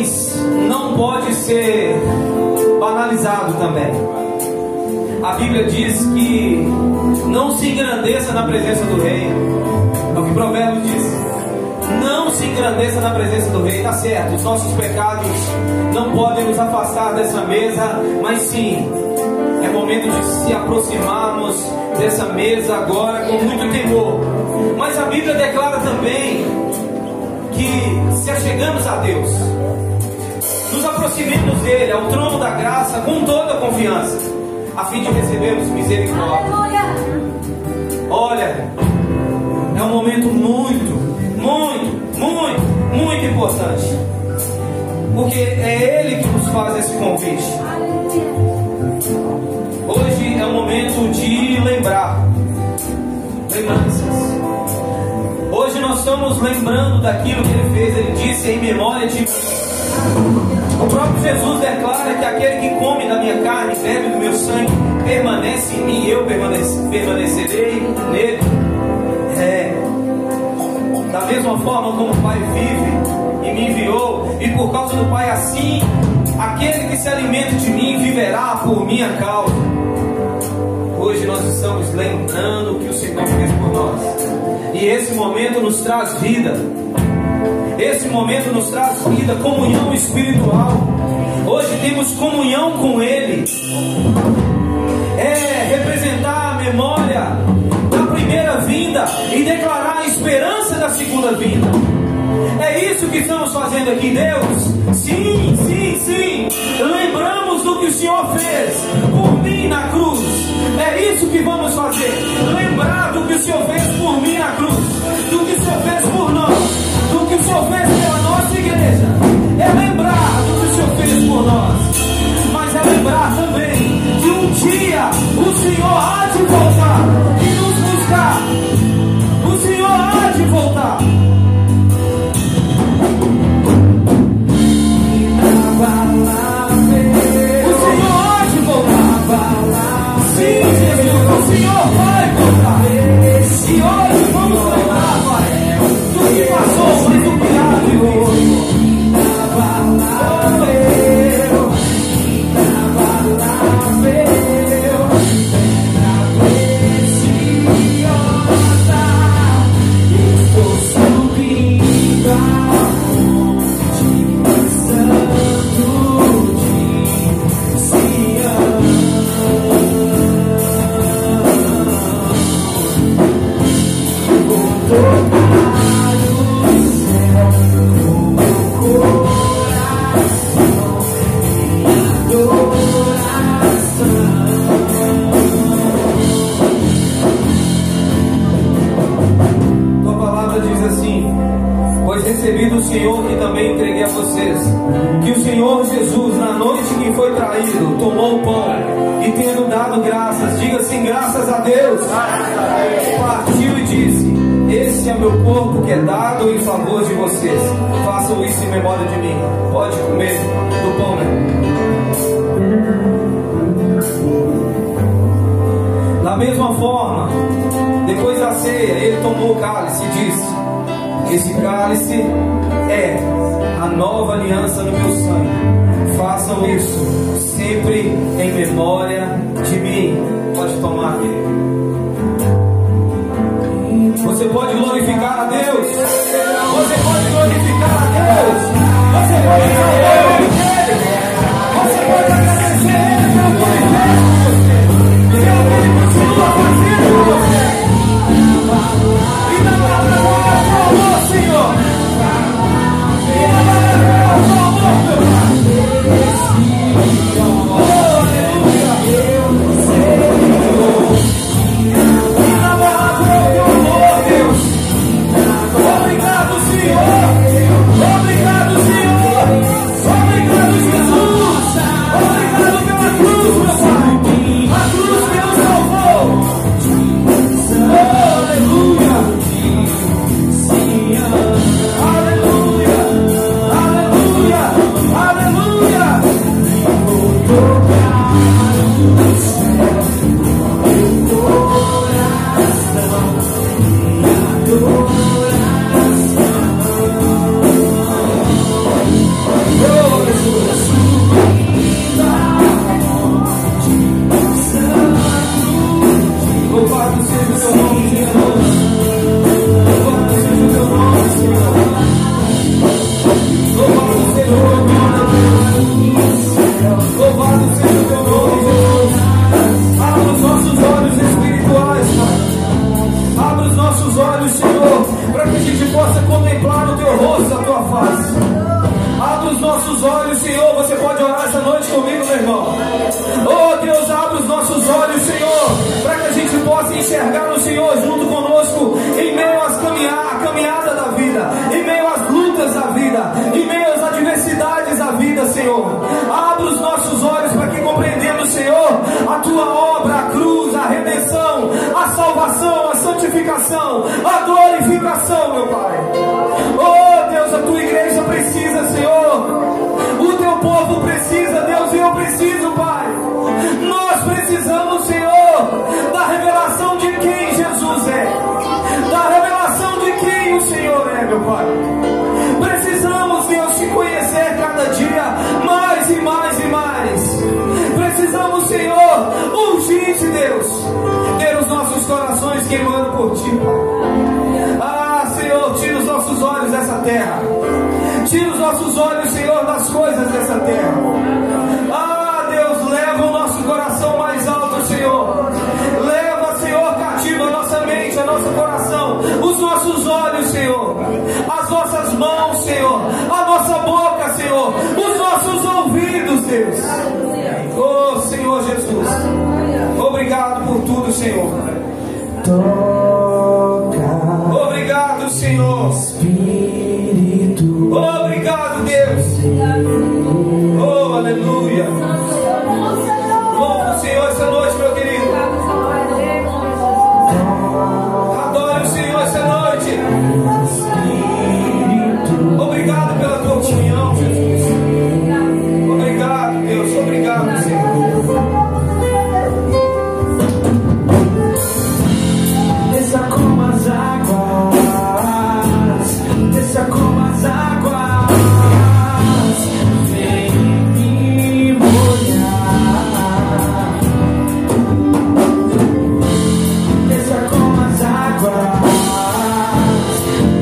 mas não pode ser banalizado também. A Bíblia diz que não se engrandeça na presença do rei. É o que Provérbios diz. Não se engrandeça na presença do rei. Está certo, os nossos pecados não podem nos afastar dessa mesa, mas sim, é momento de se aproximarmos dessa mesa agora com muito temor. Mas a Bíblia declara também que se achegamos a Deus, nos aproximemos dele, ao trono da graça, com toda a confiança, a fim de recebermos misericórdia. Olha, é um momento muito importante, porque é Ele que nos faz esse convite. Hoje é um momento de lembrar, lembranças. Hoje nós estamos lembrando daquilo que Ele fez. Ele disse: em memória de mim. O próprio Jesus declara que aquele que come da minha carne, bebe do meu sangue, permanece em mim, eu permanecerei nele. Da mesma forma como o Pai vive e me enviou, e por causa do Pai assim, aquele que se alimenta de mim viverá por minha causa. Hoje nós estamos lembrando o que o Senhor fez por nós, e esse momento nos traz vida. Esse momento nos traz vida, comunhão espiritual. Hoje temos comunhão com Ele. É representar a memória da primeira vinda e declarar a esperança da segunda vinda. É isso que estamos fazendo aqui, Deus. Sim, sim, sim. Lembramos do que o Senhor fez por mim na cruz. É isso que vamos fazer. Lembrar do que o Senhor fez por mim na cruz, do que o Senhor fez por nós, do que o Senhor fez pela nossa igreja. É lembrar do que o Senhor fez por nós, mas é lembrar também que um dia o Senhor há de voltar e nos buscar. O Senhor há de voltar. O Senhor há de voltar. Sim, Jesus, o Senhor vai voltar. E hoje vamos lembrar, Pai, do que passou, mas do que há de vir. Recebi do Senhor que também entreguei a vocês, que o Senhor Jesus, na noite que foi traído, tomou o pão e, tendo dado graças, diga assim: graças a Deus, partiu e disse: esse é meu corpo que é dado em favor de vocês, façam isso em memória de mim. Pode comer do pão, né? Da mesma forma, depois da ceia, ele tomou o cálice e disse: esse cálice é a nova aliança no meu sangue. Façam isso sempre em memória de mim. Pode tomar, querido. Você pode glorificar a Deus. Você pode glorificar a Deus. Você pode dar o nome dele. Você pode agradecer a Ele pelo que Ele fez por você, pelo que Ele continua fazendo por você. E na palavra do Senhor, e na palavra do Senhor, obrigado, Senhor. Obrigado, Senhor. nossos olhos, Senhor. Você pode orar essa noite comigo, meu irmão? Oh Deus, abre os nossos olhos, Senhor, para que a gente possa enxergar o Senhor junto conosco, em meio às caminhada da vida, em meio às lutas da vida, em meio às adversidades da vida, Senhor. Abre os nossos olhos para que compreendemos, Senhor, a tua obra, a cruz, a redenção, a salvação, a santificação, a glorificação, meu Pai. Oh Deus, a tua igreja precisa, Senhor. O teu povo precisa, Deus, e eu preciso, Pai. Nós precisamos, Senhor, da revelação de quem Jesus é, da revelação de quem o Senhor é, meu Pai. Precisamos, Deus, te conhecer cada dia mais e mais e mais. Precisamos, Senhor, urgente, Deus, ter os nossos corações queimando por ti, Pai. Ah, Senhor, tira os nossos olhos dessa terra. Tira os nossos olhos, Senhor, das coisas dessa terra. Ah, Deus, leva o nosso coração mais alto, Senhor. Leva, Senhor, cativa a nossa mente, a nosso coração, os nossos olhos, Senhor, as nossas mãos, Senhor, a nossa boca, Senhor, os nossos ouvidos, Deus. Oh, Senhor Jesus, obrigado por tudo, Senhor. Obrigado, Senhor. Obrigado, Deus. Oh, aleluia. Louva o Senhor essa noite, meu querido. Adore o Senhor essa noite. Obrigado pela tua comunhão, Jesus. Obrigado, Deus. Obrigado, Senhor. Desça como as águas, desça como as águas, vem me molhar. Desça como as águas,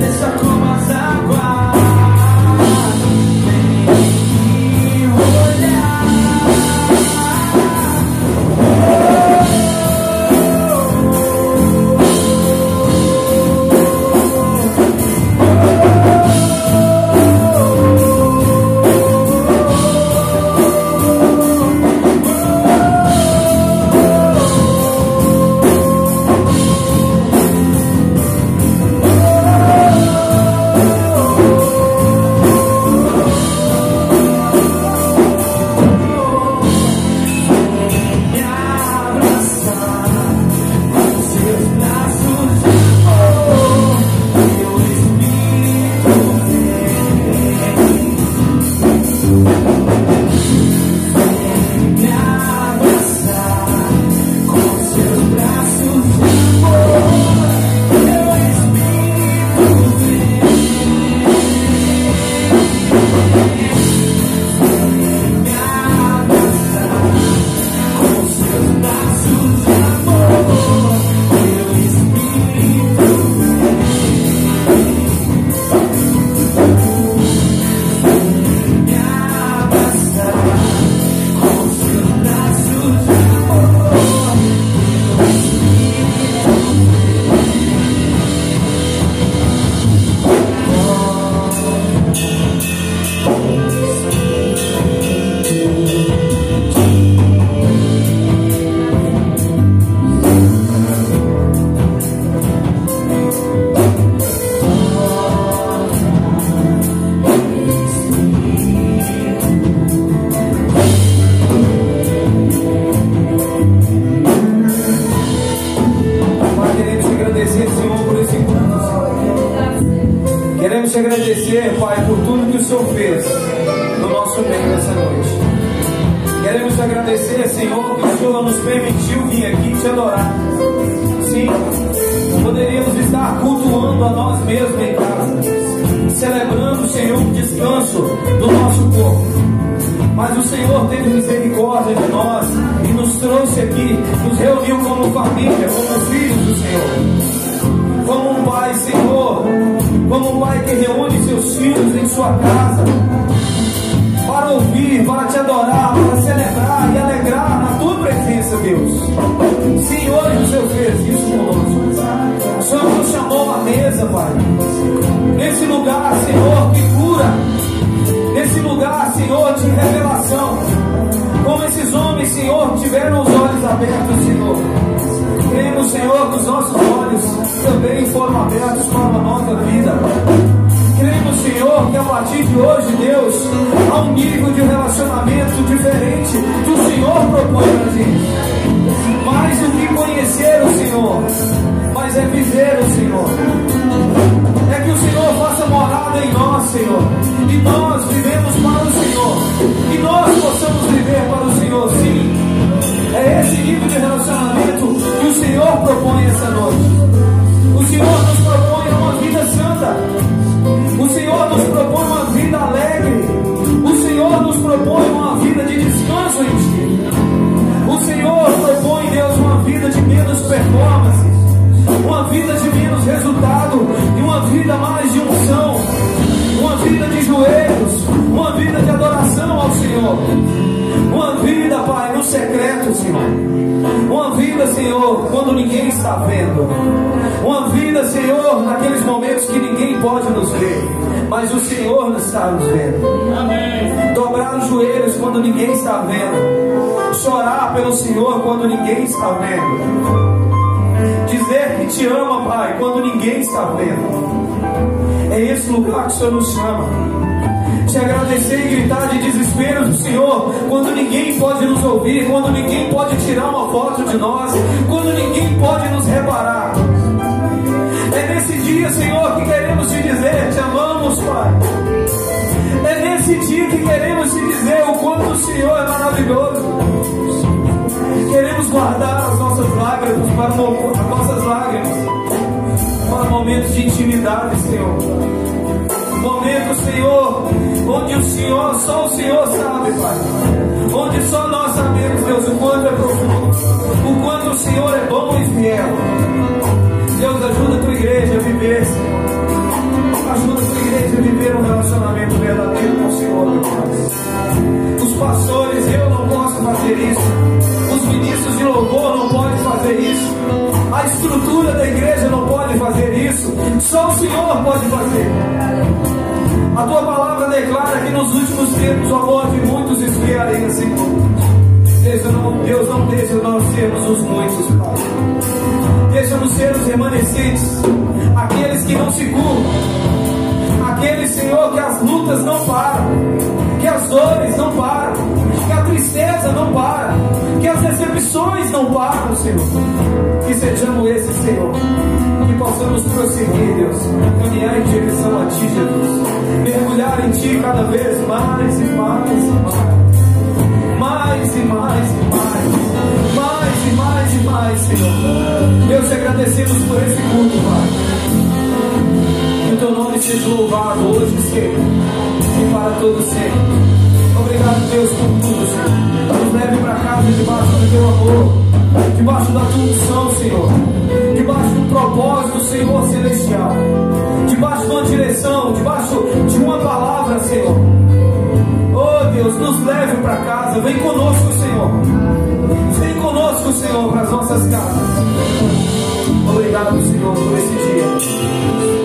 desça como as águas, vem me molhar. Queremos te agradecer, Pai, por tudo que o Senhor fez no nosso meio nessa noite. Queremos te agradecer, Senhor, que o Senhor nos permitiu vir aqui te adorar. Sim, poderíamos estar cultuando a nós mesmos em casa, celebrando, Senhor, o descanso do nosso corpo. Mas o Senhor teve misericórdia de nós e nos trouxe aqui, nos reuniu como família, como filhos do Senhor, como um pai, Senhor, como um pai que reúne seus filhos em sua casa para ouvir, para te adorar, para celebrar e alegrar na tua presença, Deus. Sim, hoje o Senhor fez isso conosco. O Senhor nos chamou à mesa, Pai, nesse lugar, Senhor, que cura, nesse lugar, Senhor, de revelação. Como esses homens, Senhor, tiveram os olhos abertos, Senhor. Cremos, Senhor, que os nossos olhos também foram abertos para uma nova vida. Cremos, Senhor, que a partir de hoje, Deus, há um nível de relacionamento diferente que o Senhor propõe para a gente. Mais do que conhecer o Senhor, mas é viver o Senhor. É que o Senhor faça morada em nós, Senhor, e nós vivemos para o Senhor, e nós possamos viver para o Senhor, sim. É esse nível de relacionamento que o Senhor propõe essa noite. O Senhor nos propõe uma vida santa. O Senhor nos propõe uma vida alegre. O Senhor nos propõe uma vida de descanso em Ti. O Senhor propõe, Deus, uma vida de menos performance, uma vida de menos resultado e uma vida mais de unção, uma vida de joelhos, uma vida de adoração ao Senhor, uma vida, Pai, no secreto, Senhor, uma vida, Senhor, quando ninguém está vendo, uma vida, Senhor, naqueles momentos que ninguém pode nos ver, mas o Senhor não está nos vendo. Amém. Dobrar os joelhos quando ninguém está vendo, chorar pelo Senhor quando ninguém está vendo, dizer que te ama, Pai, quando ninguém está vendo. É esse lugar que o Senhor nos chama. Te agradecer e gritar de desespero do Senhor quando ninguém pode nos ouvir, quando ninguém pode tirar uma foto de nós, quando ninguém pode nos reparar. É nesse dia, Senhor, que queremos te dizer: te amamos, Pai. É nesse dia que queremos te dizer o quanto o Senhor é maravilhoso. Queremos guardar as nossas lágrimas para momentos de intimidade, Senhor. Momentos, Senhor, onde o Senhor, só o Senhor sabe, Pai. Onde só nós sabemos, Deus, o quanto é profundo, o quanto o Senhor é bom e fiel. Deus, ajuda a tua igreja a viver, Senhor. Ajuda a tua igreja a viver um relacionamento verdadeiro com o Senhor, meu Pai. Os pastores, eu não posso fazer isso. Os ministros de louvor não podem fazer isso. A estrutura da igreja não pode fazer isso. Só o Senhor pode fazer. A tua palavra declara que nos últimos tempos o amor de muitos esfriaria, Senhor. Deus, não deixa nós sermos os muitos, Pai. Deixa-nos ser os remanescentes, aqueles que não se curvam, aqueles, Senhor, que as lutas não param, que as dores não param, que a tristeza não para, que as decepções não param, Senhor. Que sejamos esses, Senhor, que possamos prosseguir, Deus, caminhar em direção a Ti, Jesus, mergulhar em Ti cada vez mais e mais e mais. Mais e mais e mais, mais e mais e mais, Senhor. Deus, te agradecemos por esse culto, Pai. Que o Teu nome seja louvado hoje e sempre, e para todo sempre. Obrigado, Deus, por tudo, Senhor. Nos leve para casa debaixo do Teu amor, debaixo da Tua unção, Senhor, debaixo do propósito, Senhor, celestial, debaixo de uma direção, debaixo de uma palavra, Senhor. Oh Deus, nos leve para casa. Vem conosco, Senhor. Vem conosco, Senhor, para as nossas casas. Obrigado, Senhor, por esse dia.